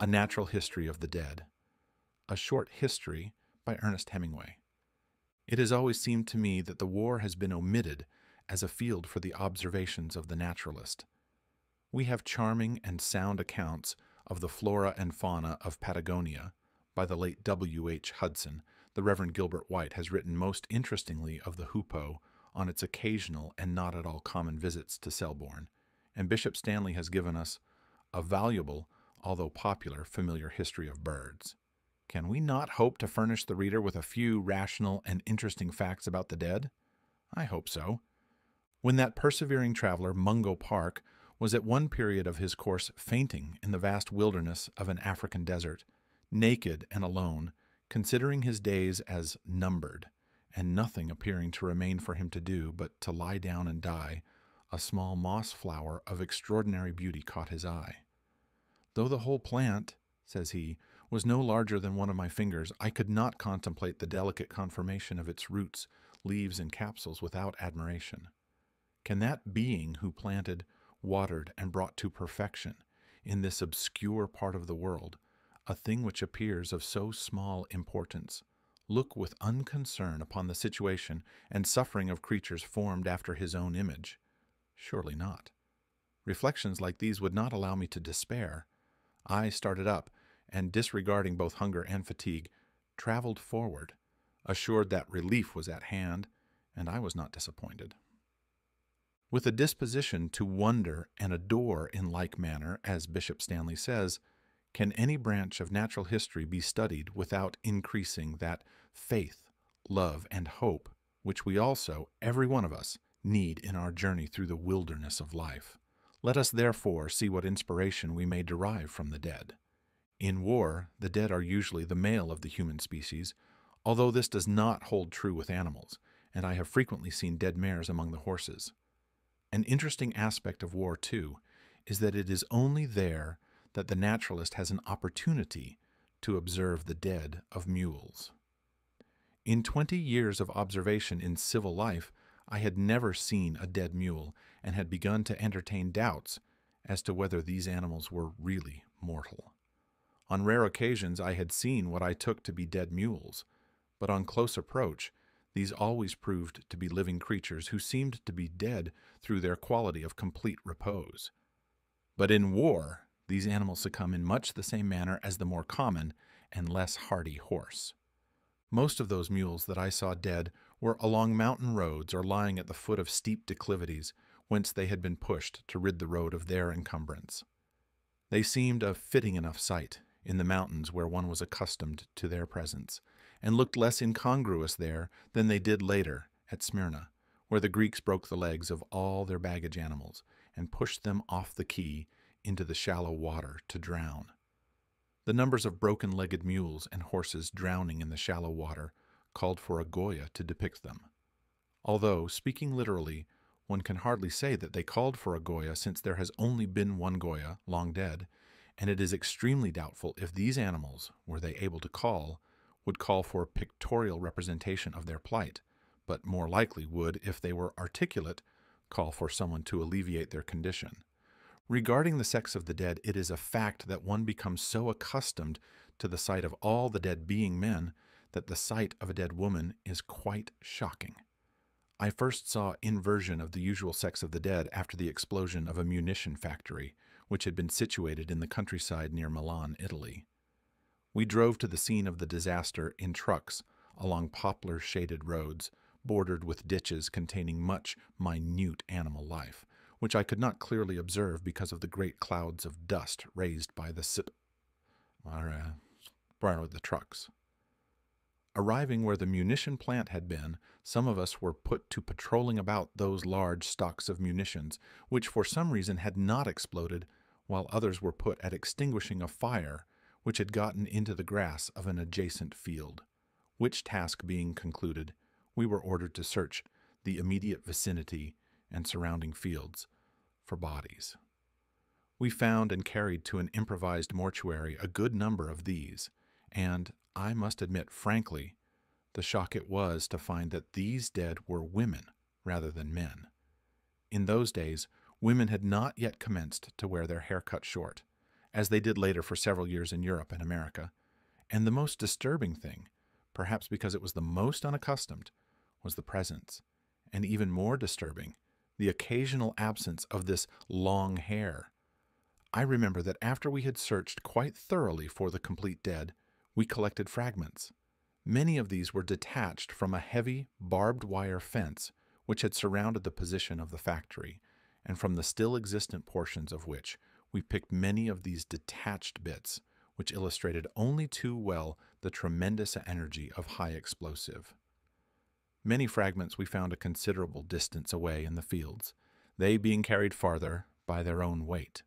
A Natural History of the Dead, A Short History by Ernest Hemingway. It has always seemed to me that the war has been omitted as a field for the observations of the naturalist. We have charming and sound accounts of the flora and fauna of Patagonia by the late W. H. Hudson. The Reverend Gilbert White has written most interestingly of the hoopoe on its occasional and not at all common visits to Selborne, and Bishop Stanley has given us a valuable, although popular, familiar history of birds. Can we not hope to furnish the reader with a few rational and interesting facts about the dead? I hope so. When that persevering traveler, Mungo Park, was at one period of his course fainting in the vast wilderness of an African desert, naked and alone, considering his days as numbered, and nothing appearing to remain for him to do but to lie down and die, a small moss flower of extraordinary beauty caught his eye. Though the whole plant, says he, was no larger than one of my fingers, I could not contemplate the delicate conformation of its roots, leaves, and capsules without admiration. Can that being who planted, watered, and brought to perfection, in this obscure part of the world, a thing which appears of so small importance, look with unconcern upon the situation and suffering of creatures formed after his own image? Surely not. Reflections like these would not allow me to despair. I started up, and disregarding both hunger and fatigue, traveled forward, assured that relief was at hand, and I was not disappointed. With a disposition to wonder and adore in like manner, as Bishop Stanley says, can any branch of natural history be studied without increasing that faith, love, and hope which we also, every one of us, need in our journey through the wilderness of life? Let us therefore see what inspiration we may derive from the dead. In war, the dead are usually the male of the human species, although this does not hold true with animals, and I have frequently seen dead mares among the horses. An interesting aspect of war, too, is that it is only there that the naturalist has an opportunity to observe the dead of mules. In 20 years of observation in civil life, I had never seen a dead mule, and had begun to entertain doubts as to whether these animals were really mortal. On rare occasions I had seen what I took to be dead mules, but on close approach these always proved to be living creatures who seemed to be dead through their quality of complete repose. But in war, these animals succumb in much the same manner as the more common and less hardy horse. Most of those mules that I saw dead were along mountain roads or lying at the foot of steep declivities, whence they had been pushed to rid the road of their encumbrance. They seemed a fitting enough sight in the mountains where one was accustomed to their presence, and looked less incongruous there than they did later at Smyrna, where the Greeks broke the legs of all their baggage animals and pushed them off the quay into the shallow water to drown. The numbers of broken-legged mules and horses drowning in the shallow water called for a Goya to depict them. Although, speaking literally, one can hardly say that they called for a Goya, since there has only been one Goya, long dead, and it is extremely doubtful if these animals, were they able to call, would call for a pictorial representation of their plight, but more likely would, if they were articulate, call for someone to alleviate their condition. Regarding the sex of the dead, it is a fact that one becomes so accustomed to the sight of all the dead being men that the sight of a dead woman is quite shocking. I first saw inversion of the usual sex of the dead after the explosion of a munition factory, which had been situated in the countryside near Milan, Italy. We drove to the scene of the disaster in trucks along poplar-shaded roads, bordered with ditches containing much minute animal life, which I could not clearly observe because of the great clouds of dust raised by the trucks. Arriving where the munition plant had been, some of us were put to patrolling about those large stocks of munitions, which for some reason had not exploded, while others were put at extinguishing a fire which had gotten into the grass of an adjacent field, which task being concluded, we were ordered to search the immediate vicinity and surrounding fields for bodies. We found and carried to an improvised mortuary a good number of these, and, I must admit frankly, the shock it was to find that these dead were women rather than men. In those days, women had not yet commenced to wear their hair cut short, as they did later for several years in Europe and America. And the most disturbing thing, perhaps because it was the most unaccustomed, was the presence, and even more disturbing, the occasional absence of this long hair. I remember that after we had searched quite thoroughly for the complete dead, we collected fragments. Many of these were detached from a heavy, barbed wire fence which had surrounded the position of the factory, and from the still existent portions of which we picked many of these detached bits, which illustrated only too well the tremendous energy of high explosive. Many fragments we found a considerable distance away in the fields, they being carried farther by their own weight.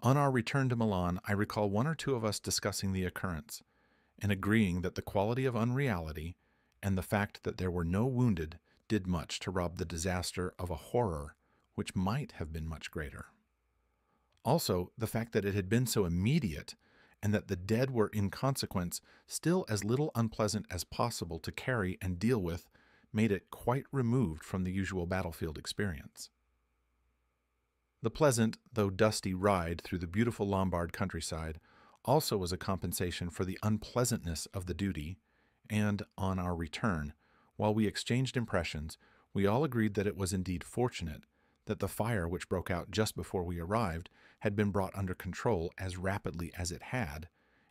On our return to Milan, I recall one or two of us discussing the occurrence, and agreeing that the quality of unreality and the fact that there were no wounded did much to rob the disaster of a horror which might have been much greater. Also, the fact that it had been so immediate, and that the dead were in consequence still as little unpleasant as possible to carry and deal with, made it quite removed from the usual battlefield experience. The pleasant, though dusty, ride through the beautiful Lombard countryside also was a compensation for the unpleasantness of the duty, and on our return, while we exchanged impressions, we all agreed that it was indeed fortunate that the fire which broke out just before we arrived had been brought under control as rapidly as it had,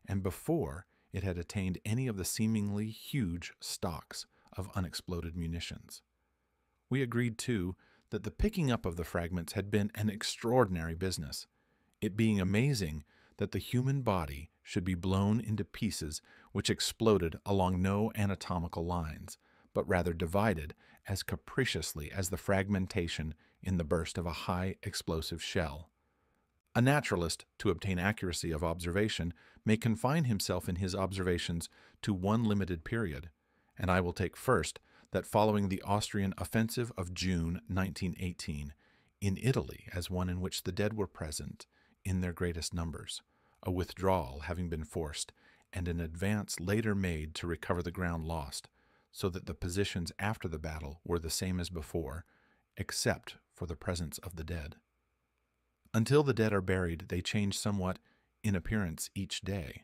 and before it had attained any of the seemingly huge stocks of unexploded munitions. We agreed, too, that the picking up of the fragments had been an extraordinary business, it being amazing that the human body should be blown into pieces which exploded along no anatomical lines, but rather divided as capriciously as the fragmentation in the burst of a high explosive shell. A naturalist, to obtain accuracy of observation, may confine himself in his observations to one limited period, and I will take first that following the Austrian offensive of June 1918, in Italy as one in which the dead were present in their greatest numbers, a withdrawal having been forced, and an advance later made to recover the ground lost, so that the positions after the battle were the same as before, except for the presence of the dead. Until the dead are buried, they change somewhat in appearance each day.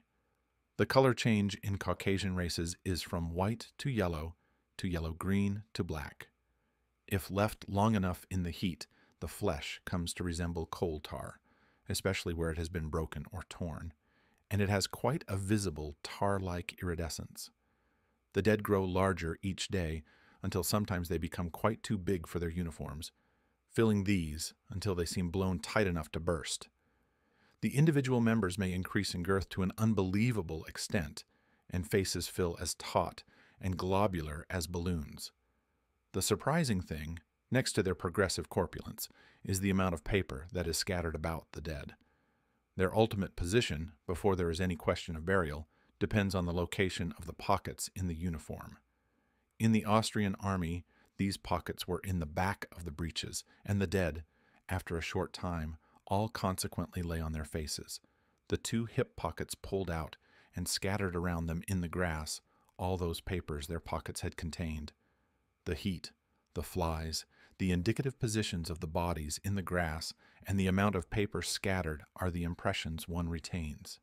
The color change in Caucasian races is from white to yellow-green to black. If left long enough in the heat, the flesh comes to resemble coal tar, especially where it has been broken or torn, and it has quite a visible tar-like iridescence. The dead grow larger each day until sometimes they become quite too big for their uniforms, filling these until they seem blown tight enough to burst. The individual members may increase in girth to an unbelievable extent, and faces fill as taut and globular as balloons. The surprising thing, next to their progressive corpulence, is the amount of paper that is scattered about the dead. Their ultimate position, before there is any question of burial, depends on the location of the pockets in the uniform. In the Austrian army, these pockets were in the back of the breeches, and the dead, after a short time, all consequently lay on their faces, the two hip pockets pulled out, and scattered around them in the grass all those papers their pockets had contained. The heat, the flies, the indicative positions of the bodies in the grass, and the amount of paper scattered are the impressions one retains.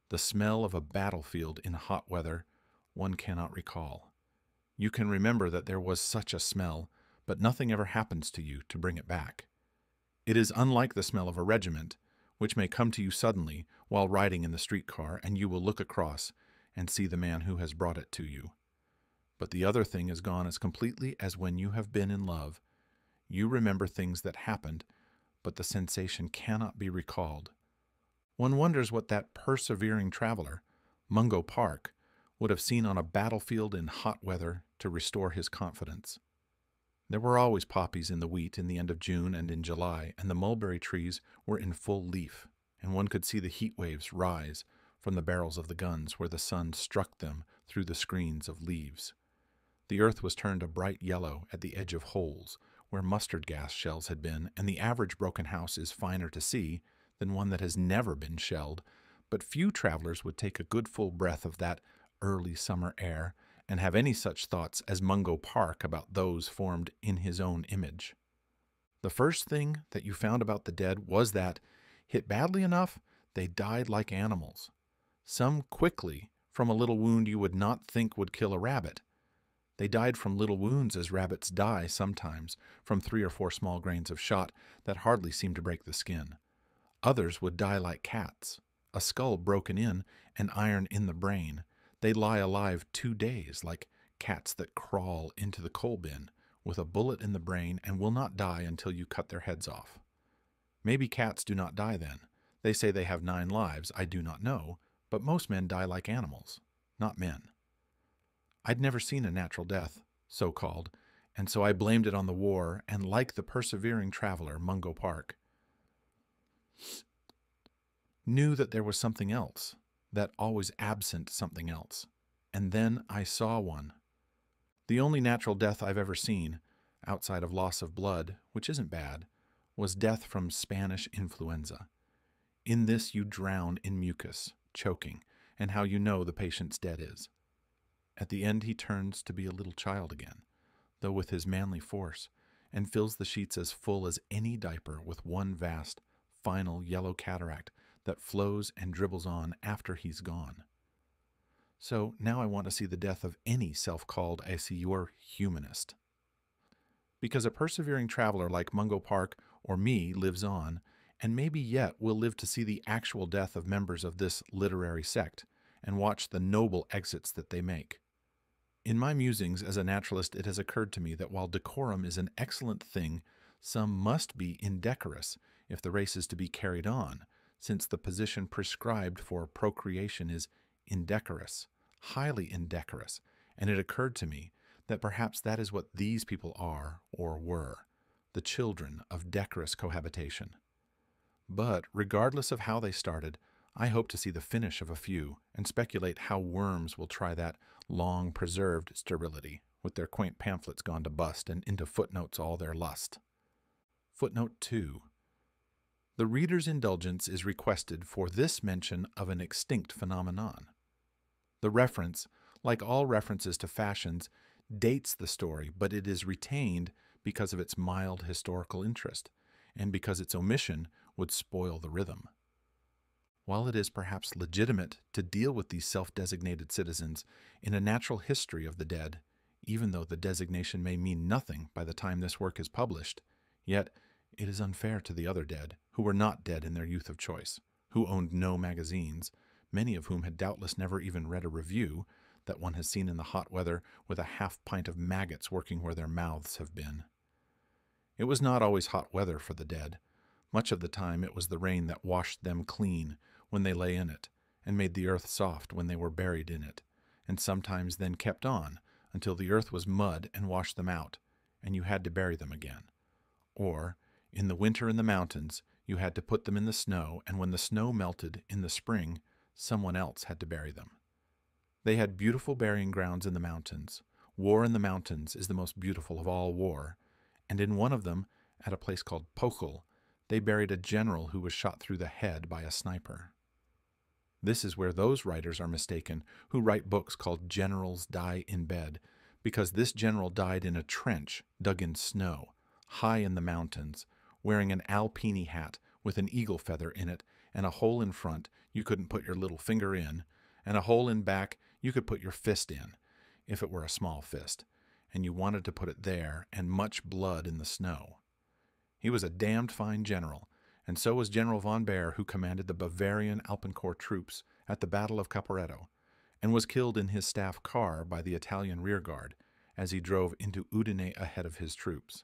The smell of a battlefield in hot weather one cannot recall. You can remember that there was such a smell, but nothing ever happens to you to bring it back. It is unlike the smell of a regiment, which may come to you suddenly while riding in the streetcar, and you will look across and see the man who has brought it to you. But the other thing is gone as completely as when you have been in love. You remember things that happened, but the sensation cannot be recalled. One wonders what that persevering traveler, Mungo Park, would have seen on a battlefield in hot weather to restore his confidence. There were always poppies in the wheat in the end of June and in July, and the mulberry trees were in full leaf, and one could see the heat waves rise from the barrels of the guns where the sun struck them through the screens of leaves. The earth was turned a bright yellow at the edge of holes where mustard gas shells had been, and the average broken house is finer to see than one that has never been shelled, but few travelers would take a good full breath of that early summer air and have any such thoughts as Mungo Park about those formed in his own image. The first thing that you found about the dead was that, hit badly enough, they died like animals. Some quickly, from a little wound you would not think would kill a rabbit. They died from little wounds as rabbits die sometimes, from 3 or 4 small grains of shot that hardly seem to break the skin. Others would die like cats, a skull broken in and iron in the brain. They lie alive 2 days, like cats that crawl into the coal bin, with a bullet in the brain and will not die until you cut their heads off. Maybe cats do not die then. They say they have 9 lives, I do not know, but most men die like animals, not men. I'd never seen a natural death, so-called, and so I blamed it on the war, and like the persevering traveler, Mungo Park, knew that there was something else, that always absent something else. And then I saw one. The only natural death I've ever seen, outside of loss of blood, which isn't bad, was death from Spanish influenza. In this you drown in mucus, choking, and how you know the patient's dead is. At the end he turns to be a little child again, though with his manly force, and fills the sheets as full as any diaper with one vast, final yellow cataract that flows and dribbles on after he's gone. So now I want to see the death of any self-called I see you're humanist. Because a persevering traveler like Mungo Park or me lives on, and maybe yet will live to see the actual death of members of this literary sect, and watch the noble exits that they make. In my musings as a naturalist, it has occurred to me that while decorum is an excellent thing, some must be indecorous if the race is to be carried on, since the position prescribed for procreation is indecorous, highly indecorous, and it occurred to me that perhaps that is what these people are or were, the children of decorous cohabitation. But regardless of how they started, I hope to see the finish of a few and speculate how worms will try that long-preserved sterility, with their quaint pamphlets gone to bust and into footnotes all their lust. Footnote 2. The reader's indulgence is requested for this mention of an extinct phenomenon. The reference, like all references to fashions, dates the story, but it is retained because of its mild historical interest, and because its omission would spoil the rhythm. While it is perhaps legitimate to deal with these self-designated citizens in a natural history of the dead, even though the designation may mean nothing by the time this work is published, yet it is unfair to the other dead, who were not dead in their youth of choice, who owned no magazines, many of whom had doubtless never even read a review that one has seen in the hot weather with a half-pint of maggots working where their mouths have been. It was not always hot weather for the dead. Much of the time it was the rain that washed them clean when they lay in it, and made the earth soft when they were buried in it, and sometimes then kept on until the earth was mud and washed them out, and you had to bury them again. Or, in the winter in the mountains, you had to put them in the snow, and when the snow melted in the spring, someone else had to bury them. They had beautiful burying grounds in the mountains. War in the mountains is the most beautiful of all war, and in one of them, at a place called Pochel, they buried a general who was shot through the head by a sniper. This is where those writers are mistaken who write books called Generals Die in Bed, because this general died in a trench dug in snow, high in the mountains, wearing an alpini hat with an eagle feather in it, and a hole in front you couldn't put your little finger in, and a hole in back you could put your fist in, if it were a small fist, and you wanted to put it there, and much blood in the snow. He was a damned fine general, and so was General von Baer, who commanded the Bavarian Alpencorps troops at the Battle of Caporetto, and was killed in his staff car by the Italian rearguard as he drove into Udine ahead of his troops.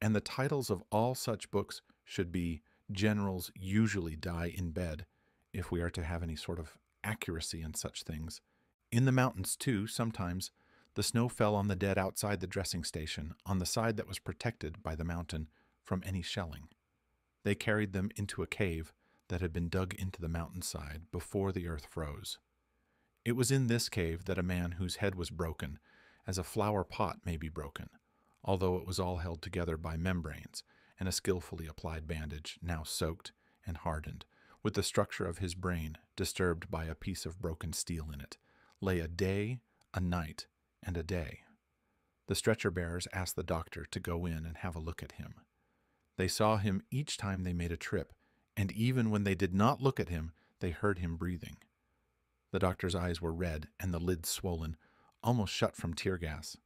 And the titles of all such books should be Generals Usually Die in Bed, if we are to have any sort of accuracy in such things. In the mountains, too, sometimes, the snow fell on the dead outside the dressing station, on the side that was protected by the mountain from any shelling. They carried them into a cave that had been dug into the mountainside before the earth froze. It was in this cave that a man whose head was broken, as a flower pot may be broken, although it was all held together by membranes and a skillfully applied bandage, now soaked and hardened, with the structure of his brain disturbed by a piece of broken steel in it, lay a day, a night, and a day. The stretcher-bearers asked the doctor to go in and have a look at him. They saw him each time they made a trip, and even when they did not look at him, they heard him breathing. The doctor's eyes were red and the lids swollen, almost shut from tear gas.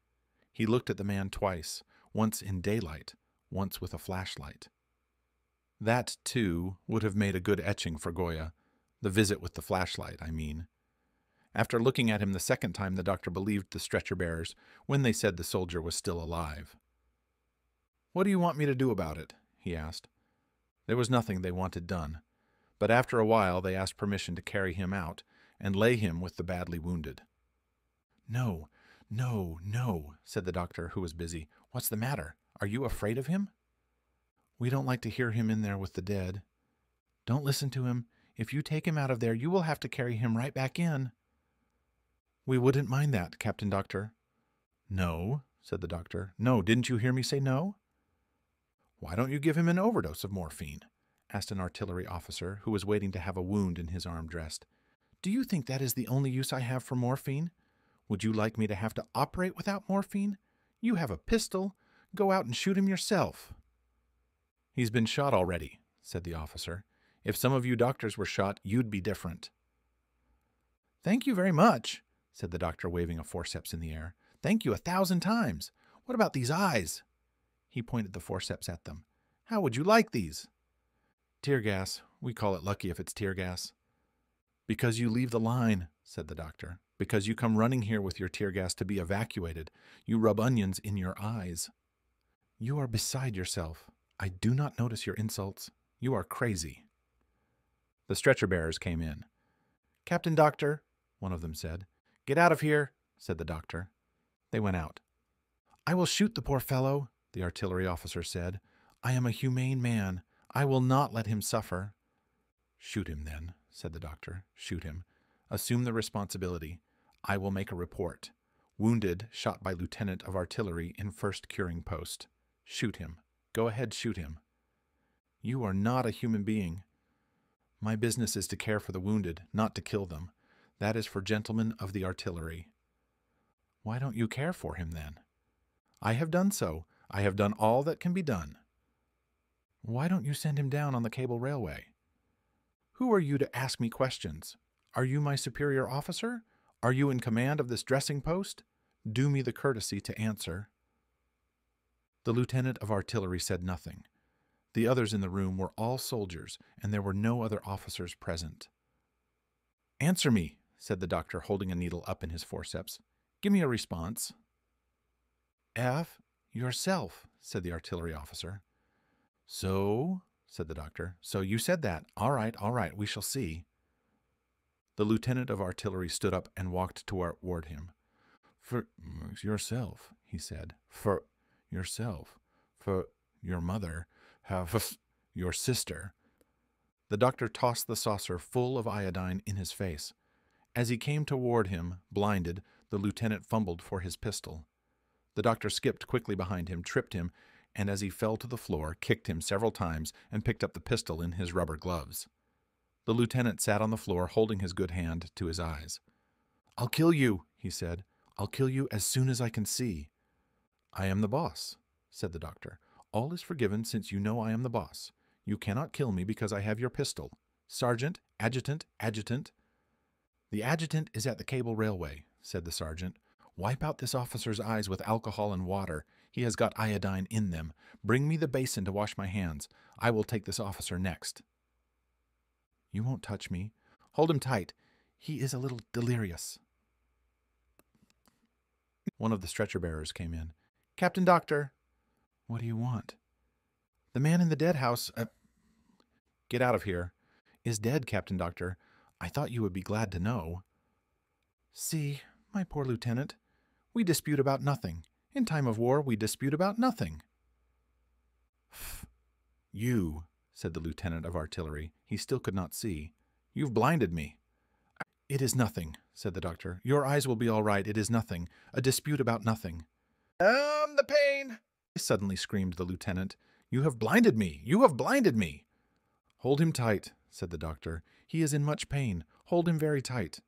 He looked at the man twice, once in daylight, once with a flashlight. That, too, would have made a good etching for Goya. The visit with the flashlight, I mean. After looking at him the second time, the doctor believed the stretcher-bearers when they said the soldier was still alive. "What do you want me to do about it?" he asked. There was nothing they wanted done, but after a while they asked permission to carry him out and lay him with the badly wounded. "No, no, no," said the doctor, who was busy. "What's the matter? Are you afraid of him?" "We don't like to hear him in there with the dead." "Don't listen to him. If you take him out of there, you will have to carry him right back in." "We wouldn't mind that, Captain Doctor." "No," said the doctor. "No, didn't you hear me say no?" "Why don't you give him an overdose of morphine?" asked an artillery officer who was waiting to have a wound in his arm dressed. "Do you think that is the only use I have for morphine? Would you like me to have to operate without morphine? You have a pistol. Go out and shoot him yourself." "He's been shot already," said the officer. "If some of you doctors were shot, you'd be different." "Thank you very much," said the doctor, waving a forceps in the air. "Thank you 1,000 times. What about these eyes?" He pointed the forceps at them. "How would you like these?" "Tear gas. We call it lucky if it's tear gas." "Because you leave the line," said the doctor. "Because you come running here with your tear gas to be evacuated. You rub onions in your eyes." "You are beside yourself. I do not notice your insults. You are crazy." The stretcher-bearers came in. "Captain Doctor," one of them said. "Get out of here," said the doctor. They went out. "I will shoot the poor fellow," the artillery officer said. "I am a humane man. I will not let him suffer." "Shoot him, then," said the doctor. "Shoot him. Assume the responsibility. I will make a report. Wounded, shot by lieutenant of artillery in first curing post. Shoot him. Go ahead, shoot him." "You are not a human being." "My business is to care for the wounded, not to kill them. That is for gentlemen of the artillery." "Why don't you care for him, then?" "I have done so. I have done all that can be done." "Why don't you send him down on the cable railway?" "Who are you to ask me questions? Are you my superior officer? Are you in command of this dressing post? Do me the courtesy to answer." The lieutenant of artillery said nothing. The others in the room were all soldiers, and there were no other officers present. "Answer me," said the doctor, holding a needle up in his forceps. "Give me a response." "F, yourself," said the artillery officer. "So," said the doctor. "So you said that. All right, we shall see." The lieutenant of artillery stood up and walked toward him. "For yourself," he said. "For yourself. For your mother. Have your sister." The doctor tossed the saucer full of iodine in his face. As he came toward him, blinded, the lieutenant fumbled for his pistol. The doctor skipped quickly behind him, tripped him, and as he fell to the floor, kicked him several times and picked up the pistol in his rubber gloves. The lieutenant sat on the floor, holding his good hand to his eyes. "I'll kill you," he said. "I'll kill you as soon as I can see." "I am the boss," said the doctor. "All is forgiven since you know I am the boss. You cannot kill me because I have your pistol. Sergeant, adjutant, adjutant." "The adjutant is at the cable railway," said the sergeant. "Wipe out this officer's eyes with alcohol and water. He has got iodine in them. Bring me the basin to wash my hands. I will take this officer next." "You won't touch me. Hold him tight. He is a little delirious." One of the stretcher-bearers came in. "Captain Doctor." "What do you want?" "The man in the dead house, get out of here, is dead, Captain Doctor. I thought you would be glad to know." "See, my poor lieutenant, we dispute about nothing. In time of war, we dispute about nothing." "You," said the lieutenant of artillery. He still could not see. "You've blinded me." "It is nothing," said the doctor. "Your eyes will be all right. It is nothing. A dispute about nothing." The pain!" suddenly screamed the lieutenant. "You have blinded me! You have blinded me!" "Hold him tight," said the doctor. "He is in much pain. Hold him very tight."